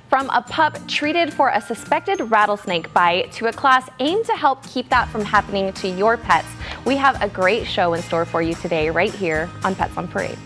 From a pup treated for a suspected rattlesnake bite to a class aimed to help keep that from happening to your pets, we have a great show in store for you today right here on Pets on Parade.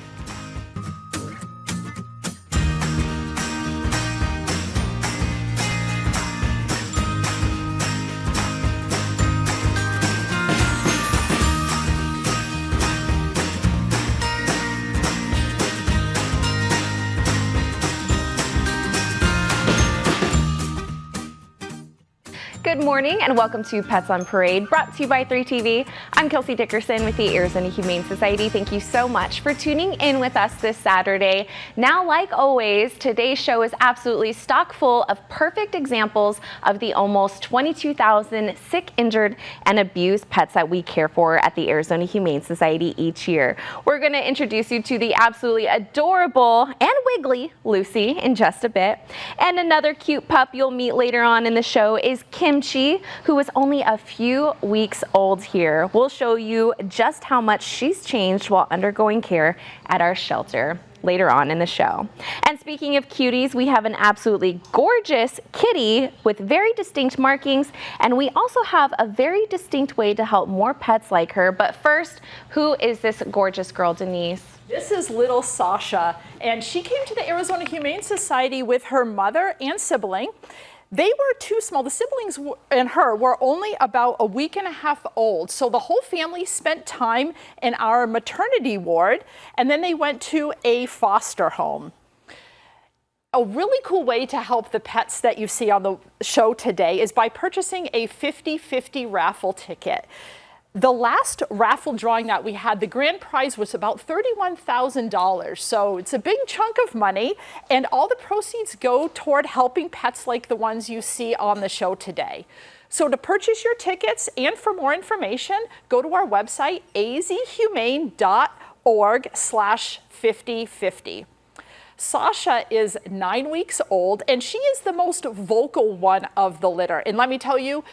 Good morning and welcome to Pets on Parade, brought to you by 3TV. I'm Kelsey Dickerson with the Arizona Humane Society. Thank you so much for tuning in with us this Saturday. Now, like always, today's show is absolutely stock full of perfect examples of the almost 22,000 sick, injured, and abused pets that we care for at the Arizona Humane Society each year. We're going to introduce you to the absolutely adorable and wiggly Lucy in just a bit. And another cute pup you'll meet later on in the show is Kimchi, who is only a few weeks old here. We'll show you just how much she's changed while undergoing care at our shelter later on in the show. And speaking of cuties, we have an absolutely gorgeous kitty with very distinct markings, and we also have a very distinct way to help more pets like her. But first, who is this gorgeous girl, Denise? This is little Sasha, and she came to the Arizona Humane Society with her mother and sibling. They were too small. The siblings and her were only about a week and a half old. So the whole family spent time in our maternity ward, and then they went to a foster home. A really cool way to help the pets that you see on the show today is by purchasing a 50-50 raffle ticket. The last raffle drawing that we had, the grand prize was about $31,000. So it's a big chunk of money, and all the proceeds go toward helping pets like the ones you see on the show today. So to purchase your tickets and for more information, go to our website, azhumane.org/5050. Sasha is 9 weeks old, and she is the most vocal one of the litter. And let me tell you,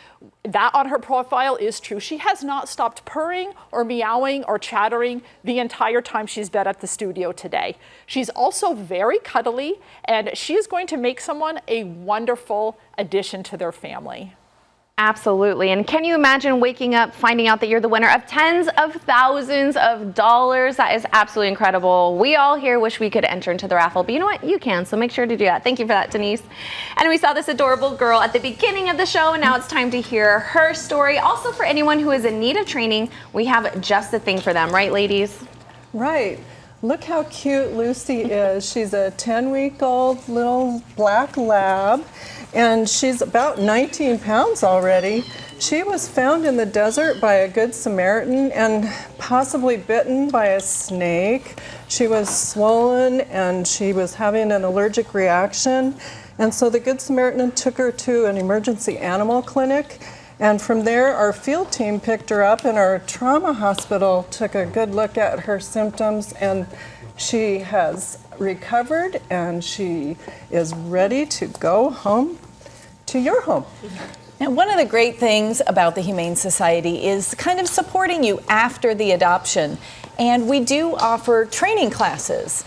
that on her profile is true. She has not stopped purring or meowing or chattering the entire time she's been at the studio today. She's also very cuddly, and she is going to make someone a wonderful addition to their family. Absolutely. And can you imagine waking up, finding out that you're the winner of tens of thousands of dollars? That is absolutely incredible. We all here wish we could enter into the raffle, but you know what? You can, so make sure to do that. Thank you for that, Denise. And we saw this adorable girl at the beginning of the show, and now it's time to hear her story. Also, for anyone who is in need of training, we have just the thing for them, right, ladies? Right. Look how cute Lucy is. She's a 10-week-old little black lab, and she's about 19 pounds already. She was found in the desert by a Good Samaritan and possibly bitten by a snake. She was swollen and she was having an allergic reaction. And so the Good Samaritan took her to an emergency animal clinic. And from there, our field team picked her up, and our trauma hospital took a good look at her symptoms, and she has recovered, and she is ready to go home to your home. And one of the great things about the Humane Society is kind of supporting you after the adoption. And we do offer training classes.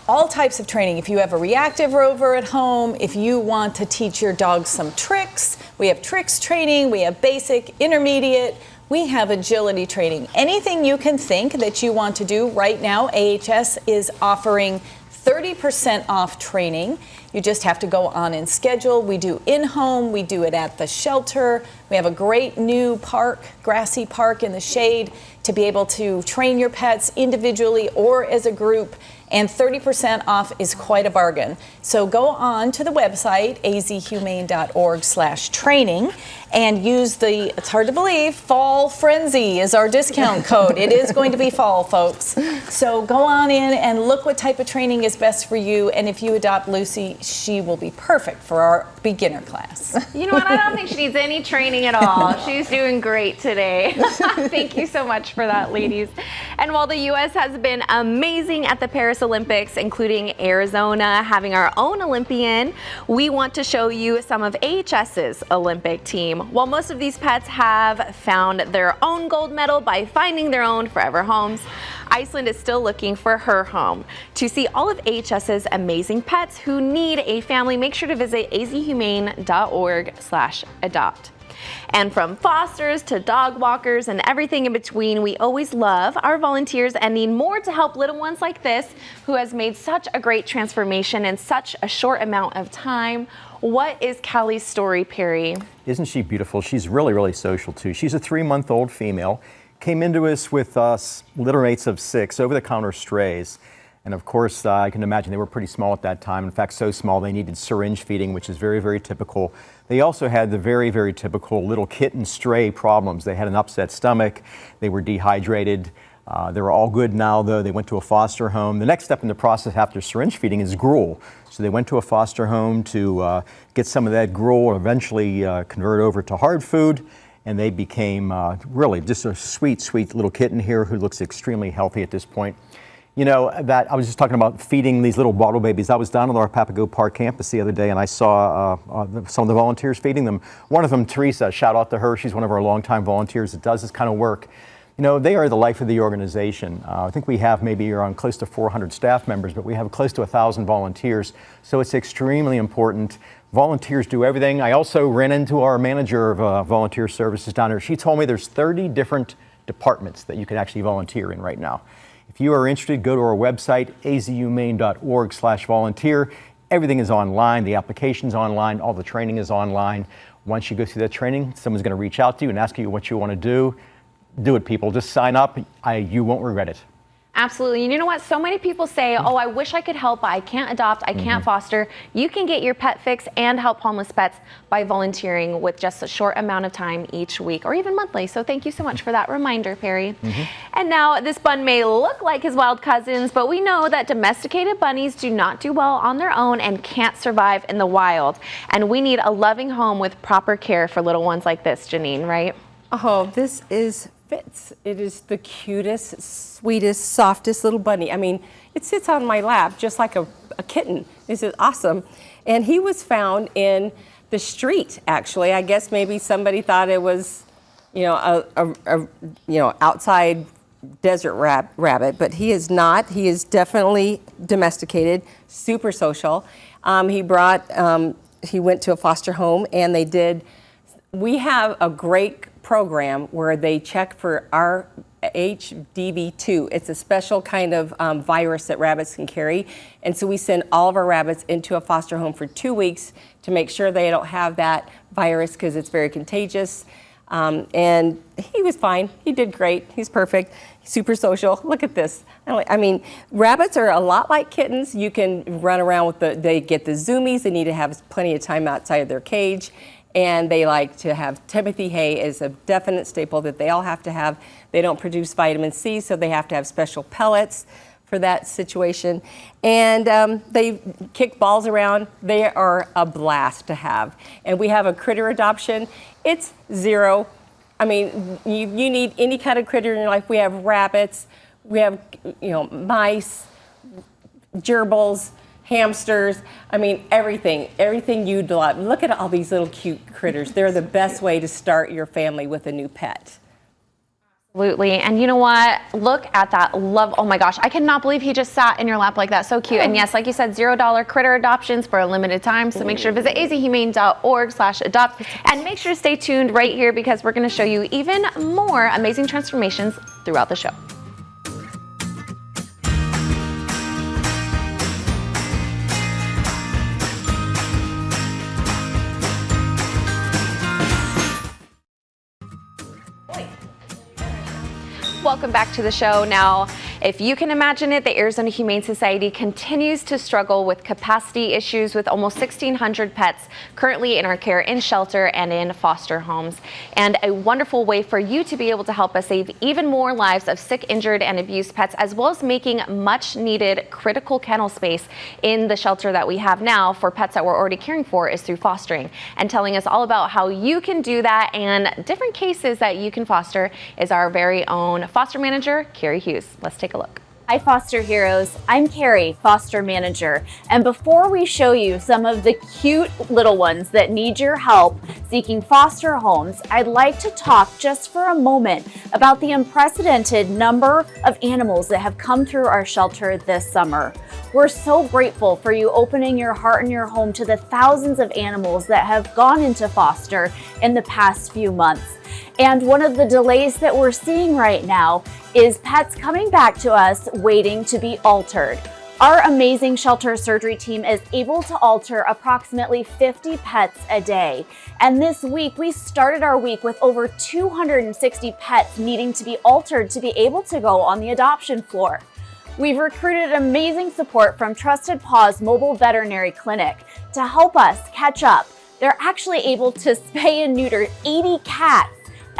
All types of training. If you have a reactive rover at home, if you want to teach your dog some tricks, we have tricks training, we have basic, intermediate, we have agility training. Anything you can think that you want to do right now, AHS is offering 30% off training. You just have to go on and schedule. We do in-home, we do it at the shelter. We have a great new park, grassy park in the shade to be able to train your pets individually or as a group. And 30% off is quite a bargain. So go on to the website, azhumane.org/training, and use the, it's hard to believe, Fall Frenzy is our discount code. It is going to be fall, folks. So go on in and look what type of training is best for you. And if you adopt Lucy, she will be perfect for our beginner class. You know what? I don't think she needs any training at all. She's doing great today. Thank you so much for that, ladies. And while the U.S. has been amazing at the Paris Olympics, including Arizona having our own Olympian, we want to show you some of AHS's Olympic team. While most of these pets have found their own gold medal by finding their own forever homes, Iceland is still looking for her home. To see all of AHS's amazing pets who need a family, make sure to visit azhumane.org/adopt. And from fosters to dog walkers and everything in between, we always love our volunteers and need more to help little ones like this who has made such a great transformation in such a short amount of time. What is Callie's story, Perry? Isn't she beautiful? She's really, really social too. She's a 3-month-old female, came into us with litter mates of 6 over-the-counter strays. And of course, I can imagine they were pretty small at that time. In fact, so small they needed syringe feeding, which is very, very typical. They also had the very, very typical little kitten stray problems. They had an upset stomach. They were dehydrated. They were all good now, though. They went to a foster home. The next step in the process after syringe feeding is gruel. So they went to a foster home to get some of that gruel, eventually convert over to hard food. And they became really just a sweet, sweet little kitten here who looks extremely healthy at this point. You know, that I was just talking about feeding these little bottle babies. I was down at our Papago Park campus the other day and I saw some of the volunteers feeding them. One of them, Teresa, shout out to her. She's one of our longtime volunteers that does this kind of work. You know, they are the life of the organization. I think we have maybe around close to 400 staff members, but we have close to 1,000 volunteers. So it's extremely important. Volunteers do everything. I also ran into our manager of volunteer services down there. She told me there's 30 different departments that you can actually volunteer in right now. If you are interested, go to our website, azhumane.org/volunteer. Everything is online. The application's online. All the training is online. Once you go through that training, someone's going to reach out to you and ask you what you want to do. Do it, people. Just sign up. You won't regret it. Absolutely. And you know what? So many people say, oh, I wish I could help, but I can't adopt, I can't foster. You can get your pet fix and help homeless pets by volunteering with just a short amount of time each week or even monthly. So thank you so much for that reminder, Perry. And now this bun may look like his wild cousins, but we know that domesticated bunnies do not do well on their own and can't survive in the wild. And we need a loving home with proper care for little ones like this, Janine, right? Oh, this is Fitz. It is the cutest, sweetest, softest little bunny. I mean, it sits on my lap just like a kitten. This is awesome. And he was found in the street, actually. I guess maybe somebody thought it was, you know, outside desert rabbit, but he is not. He is definitely domesticated, super social. He went to a foster home and we have a great program where they check for HDV2. It's a special kind of virus that rabbits can carry. And so we send all of our rabbits into a foster home for 2 weeks to make sure they don't have that virus because it's very contagious. And he was fine. He did great. He's perfect. Super social. Look at this. I mean, rabbits are a lot like kittens. You can run around with they get the zoomies. They need to have plenty of time outside of their cage. And they like to have Timothy hay is a definite staple that they all have to have. They don't produce vitamin C, so they have to have special pellets for that situation. And they kick balls around. They are a blast to have. And we have a critter adoption. It's zero. I mean, you need any kind of critter in your life. We have rabbits. We have, mice, gerbils, hamsters, I mean, everything you'd love. Look at all these little cute critters. They're the best way to start your family with a new pet. Absolutely. And you know what? Look at that love. Oh my gosh. I cannot believe he just sat in your lap like that. So cute. And yes, like you said, $0 critter adoptions for a limited time. So make sure to visit azhumane.org/adopt and make sure to stay tuned right here because we're going to show you even more amazing transformations throughout the show. Welcome back to the show. Now, if you can imagine it, the Arizona Humane Society continues to struggle with capacity issues with almost 1,600 pets currently in our care in shelter and in foster homes. And a wonderful way for you to be able to help us save even more lives of sick, injured, and abused pets, as well as making much needed critical kennel space in the shelter that we have now for pets that we're already caring for, is through fostering. And telling us all about how you can do that and different cases that you can foster is our very own foster manager, Carrie Hughes. Let's take a look. Hi Foster Heroes, I'm Carrie, Foster Manager, and before we show you some of the cute little ones that need your help seeking foster homes, I'd like to talk just for a moment about the unprecedented number of animals that have come through our shelter this summer. We're so grateful for you opening your heart and your home to the thousands of animals that have gone into foster in the past few months. And one of the delays that we're seeing right now is pets coming back to us waiting to be altered. Our amazing shelter surgery team is able to alter approximately 50 pets a day. And this week, we started our week with over 260 pets needing to be altered to be able to go on the adoption floor. We've recruited amazing support from Trusted Paws Mobile Veterinary Clinic to help us catch up. They're actually able to spay and neuter 80 cats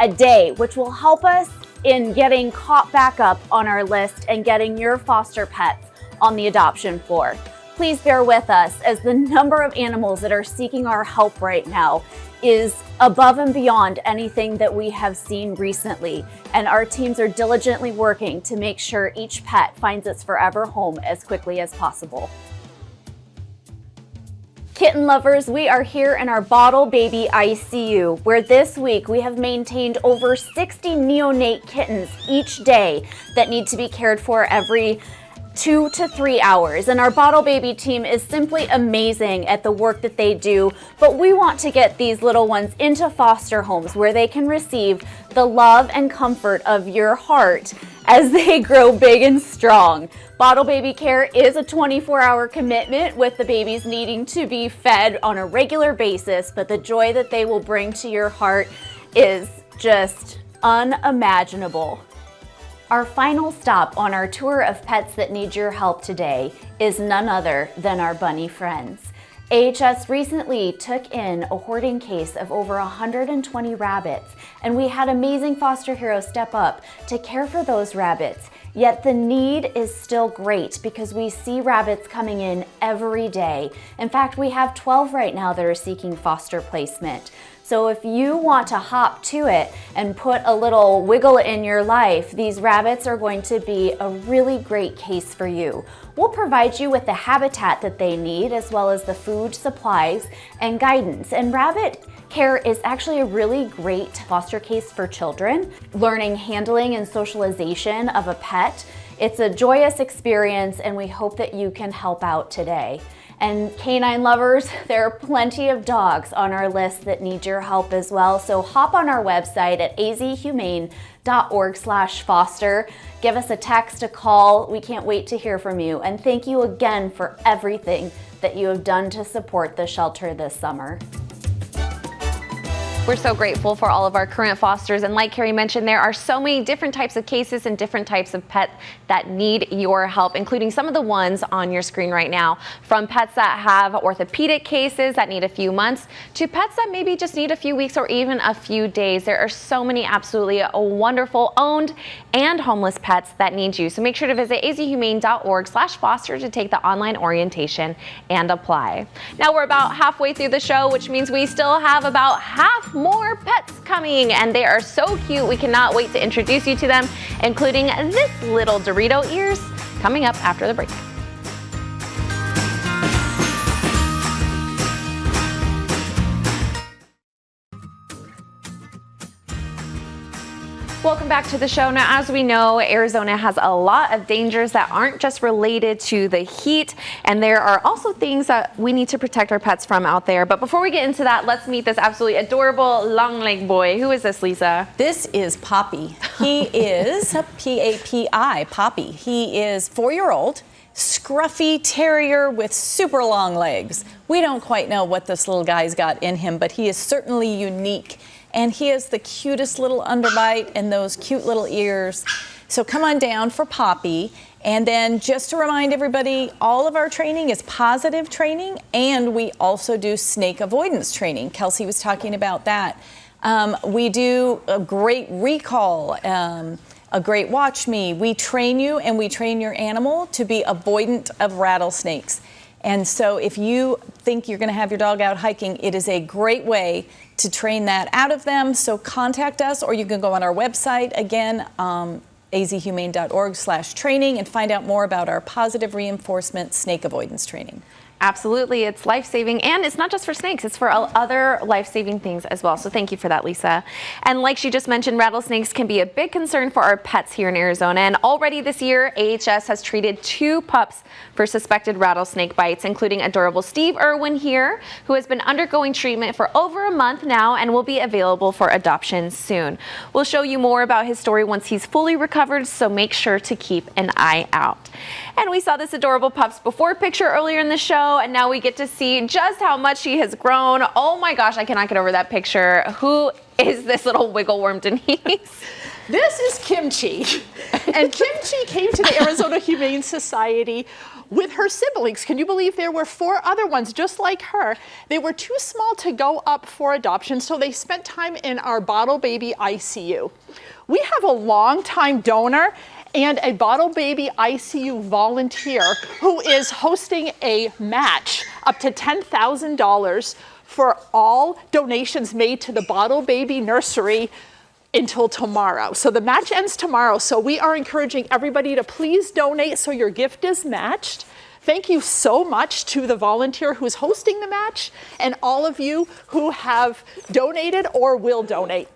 a day, which will help us in getting caught back up on our list and getting your foster pets on the adoption floor. Please bear with us as the number of animals that are seeking our help right now is above and beyond anything that we have seen recently. And our teams are diligently working to make sure each pet finds its forever home as quickly as possible. Kitten lovers, we are here in our Bottle Baby ICU, where this week we have maintained over 60 neonate kittens each day that need to be cared for every 2 to 3 hours. And our Bottle Baby team is simply amazing at the work that they do, but we want to get these little ones into foster homes where they can receive the love and comfort of your heart as they grow big and strong. Bottle baby care is a 24-hour commitment, with the babies needing to be fed on a regular basis, but the joy that they will bring to your heart is just unimaginable. Our final stop on our tour of pets that need your help today is none other than our bunny friends. AHS recently took in a hoarding case of over 120 rabbits, and we had amazing foster heroes step up to care for those rabbits. Yet the need is still great because we see rabbits coming in every day. In fact, we have 12 right now that are seeking foster placement. So if you want to hop to it and put a little wiggle in your life, these rabbits are going to be a really great case for you. We'll provide you with the habitat that they need, as well as the food, supplies, and guidance. And rabbit care is actually a really great foster case for children, learning handling and socialization of a pet. It's a joyous experience, and we hope that you can help out today. And canine lovers, there are plenty of dogs on our list that need your help as well. So hop on our website at azhumane.org/foster. Give us a text, a call. We can't wait to hear from you. And thank you again for everything that you have done to support the shelter this summer. We're so grateful for all of our current fosters, and like Carrie mentioned, there are so many different types of cases and different types of pets that need your help, including some of the ones on your screen right now. From pets that have orthopedic cases that need a few months to pets that maybe just need a few weeks or even a few days. There are so many absolutely wonderful owned and homeless pets that need you. So make sure to visit azhumane.org/foster to take the online orientation and apply. Now we're about halfway through the show, which means we still have about half more pets coming, and they are so cute. We cannot wait to introduce you to them, including this little Dorito ears, coming up after the break. Welcome back to the show. Now, as we know, Arizona has a lot of dangers that aren't just related to the heat, and there are also things that we need to protect our pets from out there. But before we get into that, let's meet this absolutely adorable long-legged boy. Who is this, Lisa? This is Poppy. He is P-A-P-I, Poppy. He is 4-year-old, scruffy terrier with super long legs. We don't quite know what this little guy's got in him, but he is certainly unique. And he has the cutest little underbite and those cute little ears. So come on down for Poppy. And then just to remind everybody, all of our training is positive training, and we also do snake avoidance training. Kelsey was talking about that. We do a great recall, a great watch me. We train you and we train your animal to be avoidant of rattlesnakes. And so if you think you're going to have your dog out hiking, it is a great way to train that out of them. So contact us, or you can go on our website. Again, azhumane.org/training and find out more about our positive reinforcement snake avoidance training. Absolutely. It's life-saving, and it's not just for snakes, it's for other life-saving things as well. So thank you for that, Lisa. And like she just mentioned, rattlesnakes can be a big concern for our pets here in Arizona. And already this year, AHS has treated 2 pups for suspected rattlesnake bites, including adorable Steve Irwin here, who has been undergoing treatment for over a month now and will be available for adoption soon. We'll show you more about his story once he's fully recovered, so make sure to keep an eye out. And we saw this adorable pups before picture earlier in the show, and now we get to see just how much she has grown. Oh my gosh, I cannot get over that picture. Who is this little wiggle worm, Denise? This is Kimchi. And Kimchi came to the Arizona Humane Society with her siblings. Can you believe there were 4 other ones just like her? They were too small to go up for adoption, so they spent time in our bottle baby ICU. We have a longtime donor and a bottle baby ICU volunteer who is hosting a match up to $10,000 for all donations made to the bottle baby nursery until tomorrow. So the match ends tomorrow. So we are encouraging everybody to please donate so your gift is matched. Thank you so much to the volunteer who's hosting the match and all of you who have donated or will donate.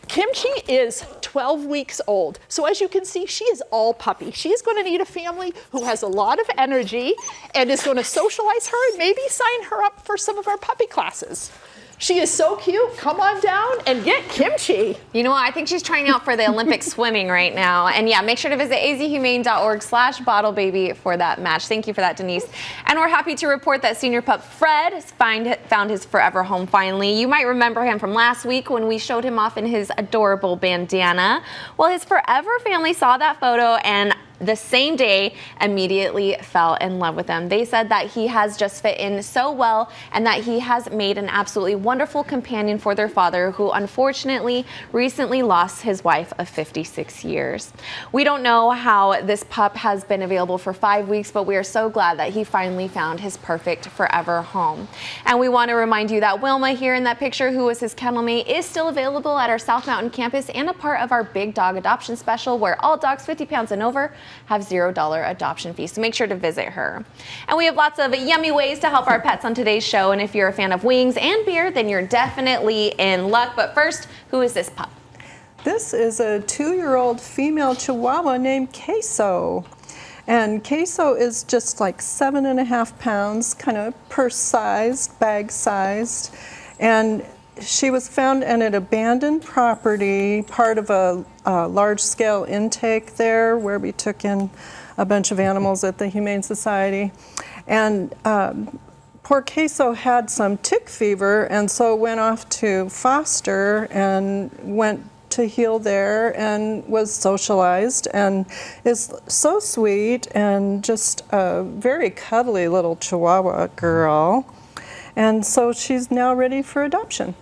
Kimchi is 12 weeks old. So as you can see, she is all puppy. She's going to need a family who has a lot of energy and is going to socialize her and maybe sign her up for some of our puppy classes. She is so cute. Come on down and get Kimchi. You know what? I think she's trying out for the Olympic swimming right now. And yeah, make sure to visit azhumane.org/bottlebaby for that match. Thank you for that, Denise. And we're happy to report that senior pup Fred has found his forever home finally. You might remember him from last week when we showed him off in his adorable bandana. Well, his forever family saw that photo and the same day immediately fell in love with him. They said that he has just fit in so well and that he has made an absolutely wonderful companion for their father, who unfortunately recently lost his wife of 56 years. We don't know how this pup has been available for 5 weeks, but we are so glad that he finally found his perfect forever home. And we want to remind you that Wilma here in that picture, who was his kennel mate, is still available at our South Mountain campus and a part of our Big Dog Adoption Special, where all dogs 50 pounds and over have $0 adoption fees. So make sure to visit her. And we have lots of yummy ways to help our pets on today's show. And if you're a fan of wings and beer, then you're definitely in luck. But first, who is this pup? This is a 2-year-old female Chihuahua named Queso. And Queso is just like 7.5 pounds, kind of purse-sized, bag-sized. And she was found in an abandoned property, part of a large-scale intake there where we took in a bunch of animals at the Humane Society. And poor Queso had some tick fever and so went off to foster and went to heal there and was socialized and is so sweet and just a very cuddly little Chihuahua girl. And so she's now ready for adoption.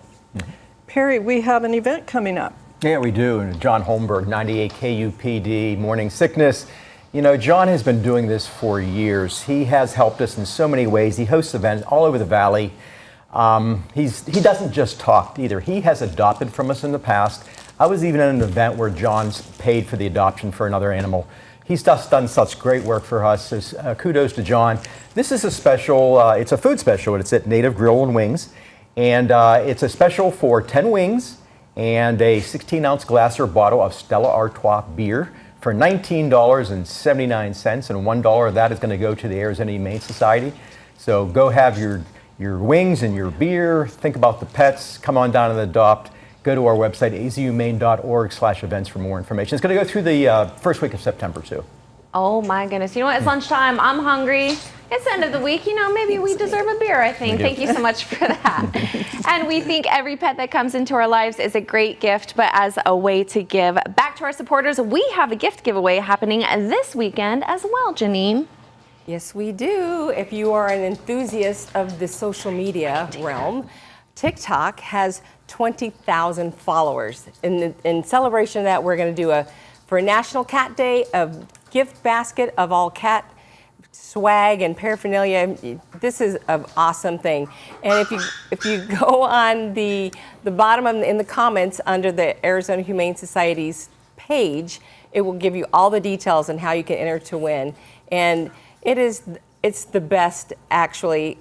Perry, we have an event coming up. Yeah, we do. And John Holmberg, 98 KUPD, Morning Sickness. You know, John has been doing this for years. He has helped us in so many ways. He hosts events all over the valley. He doesn't just talk either. He has adopted from us in the past. I was even at an event where John's paid for the adoption for another animal. He's just done such great work for us. So, kudos to John. This is a special, it's a food special. It's at Native Grill and Wings. And it's a special for 10 wings and a 16-ounce glass or bottle of Stella Artois beer for $19.79, and $1 of that is going to go to the Arizona Humane Society. So go have your wings and your beer, think about the pets, come on down and adopt. Go to our website, azhumane.org/events for more information. It's going to go through the first week of September, too. Oh my goodness. You know what? It's lunchtime. I'm hungry. It's the end of the week. You know, maybe we deserve a beer, I think. Thank you so much for that. And we think every pet that comes into our lives is a great gift, but as a way to give back to our supporters, we have a gift giveaway happening this weekend as well, Janine. Yes, we do. If you are an enthusiast of the social media realm, TikTok has 20,000 followers. In celebration of that, we're going to do for National Cat Day, a gift basket of all cat swag and paraphernalia. This is an awesome thing. And if you go on the bottom in the comments under the Arizona Humane Society's page, It will give you all the details on how you can enter to win. And it's the best, actually.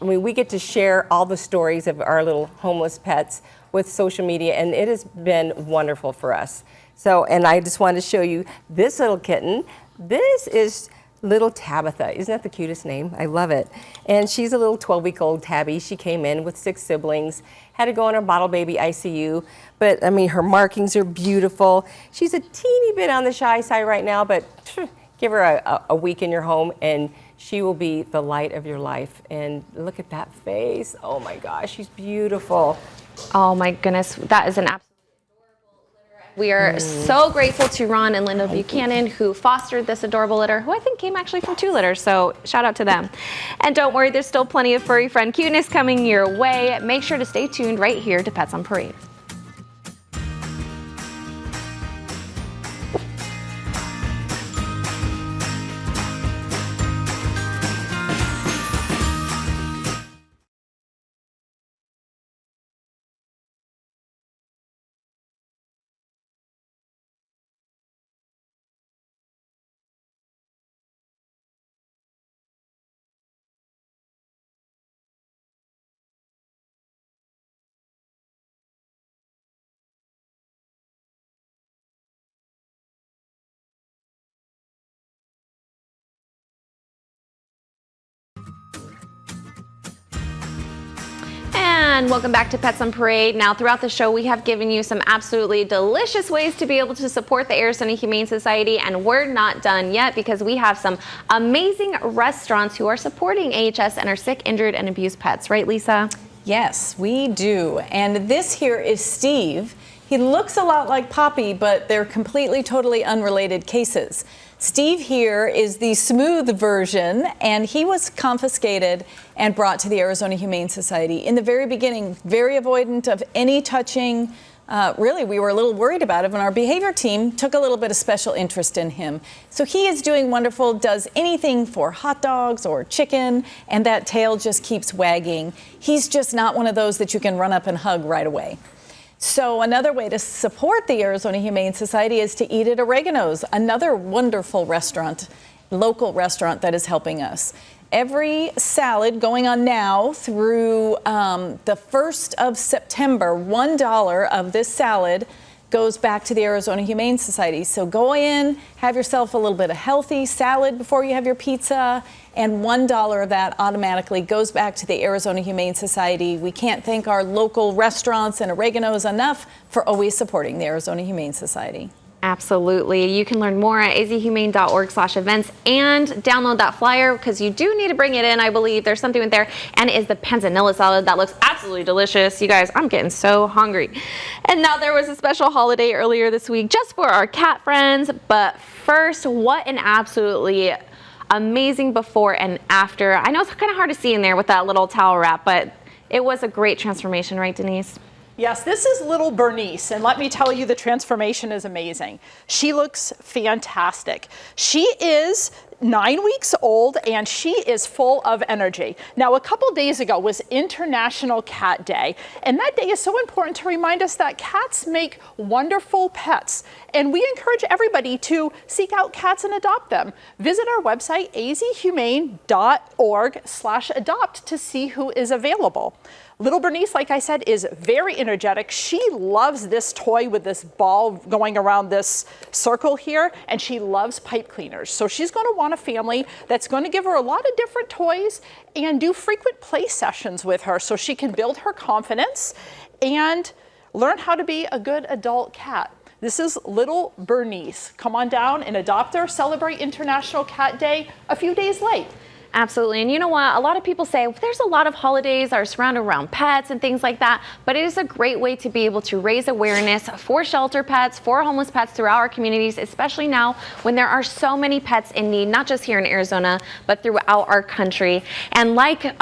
We get to share all the stories of our little homeless pets with social media, and it has been wonderful for us. So, and I just wanted to show you this little kitten. This is little Tabitha. Isn't that the cutest name? I love it. And she's a little 12-week-old tabby. She came in with 6 siblings, had to go in our bottle baby ICU, but I mean, her markings are beautiful. She's a teeny bit on the shy side right now, but give her a week in your home and she will be the light of your life. And look at that face. Oh my gosh, she's beautiful. Oh my goodness, that is an absolute adorable litter. We are so grateful to Ron and Linda Buchanan, who fostered this adorable litter, who I think came actually from 2 litters, so shout out to them. And don't worry, there's still plenty of furry friend cuteness coming your way. Make sure to stay tuned right here to Pets on Parade. And welcome back to Pets on Parade. Now, throughout the show, we have given you some absolutely delicious ways to be able to support the Arizona Humane Society, and we're not done yet because we have some amazing restaurants who are supporting AHS and our sick, injured, and abused pets. Right, Lisa? Yes, we do. And this here is Steve. He looks a lot like Poppy, but they're completely, totally unrelated cases. Steve here is the smooth version, and he was confiscated and brought to the Arizona Humane Society. In the very beginning, very avoidant of any touching. Really, we were a little worried about him, and our behavior team took a little bit of special interest in him. So he is doing wonderful, does anything for hot dogs or chicken, and that tail just keeps wagging. He's just not one of those that you can run up and hug right away. So another way to support the Arizona Humane Society is to eat at Oregano's, another wonderful restaurant, local restaurant that is helping us. Every salad going on now through the 1st of September, $1 of this salad goes back to the Arizona Humane Society. So go in, have yourself a little bit of healthy salad before you have your pizza, and $1 of that automatically goes back to the Arizona Humane Society. We can't thank our local restaurants and Oregano's enough for always supporting the Arizona Humane Society. Absolutely. You can learn more at azhumane.org/events and download that flyer because you do need to bring it in. I believe there's something in there, and it is the panzanilla salad that looks absolutely delicious. You guys, I'm getting so hungry. And now there was a special holiday earlier this week just for our cat friends. But first, what an absolutely amazing before and after. I know it's kind of hard to see in there with that little towel wrap, but it was a great transformation, right, Denise? Yes, this is little Bernice, and let me tell you, the transformation is amazing. She looks fantastic. She is 9 weeks old, and she is full of energy. Now, a couple days ago was International Cat Day, and that day is so important to remind us that cats make wonderful pets, and we encourage everybody to seek out cats and adopt them. Visit our website, azhumane.org/adopt, to see who is available. Little Bernice, like I said, is very energetic. She loves this toy with this ball going around this circle here, and she loves pipe cleaners. So she's going to want a family that's going to give her a lot of different toys and do frequent play sessions with her so she can build her confidence and learn how to be a good adult cat. This is little Bernice. Come on down and adopt her. Celebrate International Cat Day a few days late. Absolutely. And you know what? A lot of people say there's a lot of holidays that are surrounded around pets and things like that, but it is a great way to be able to raise awareness for shelter pets, for homeless pets throughout our communities, especially now when there are so many pets in need, not just here in Arizona, but throughout our country. And like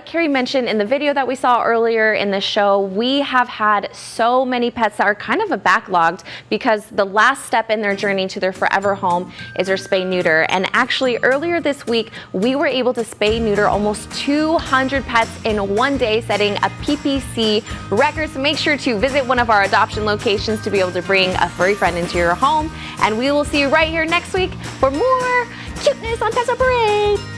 Carrie mentioned in the video that we saw earlier in the show, we have had so many pets that are kind of backlogged because the last step in their journey to their forever home is their spay neuter. And actually earlier this week, we were were able to spay neuter almost 200 pets in one day, setting a PPC record. So make sure to visit one of our adoption locations to be able to bring a furry friend into your home. And we will see you right here next week for more cuteness on Pets on Parade.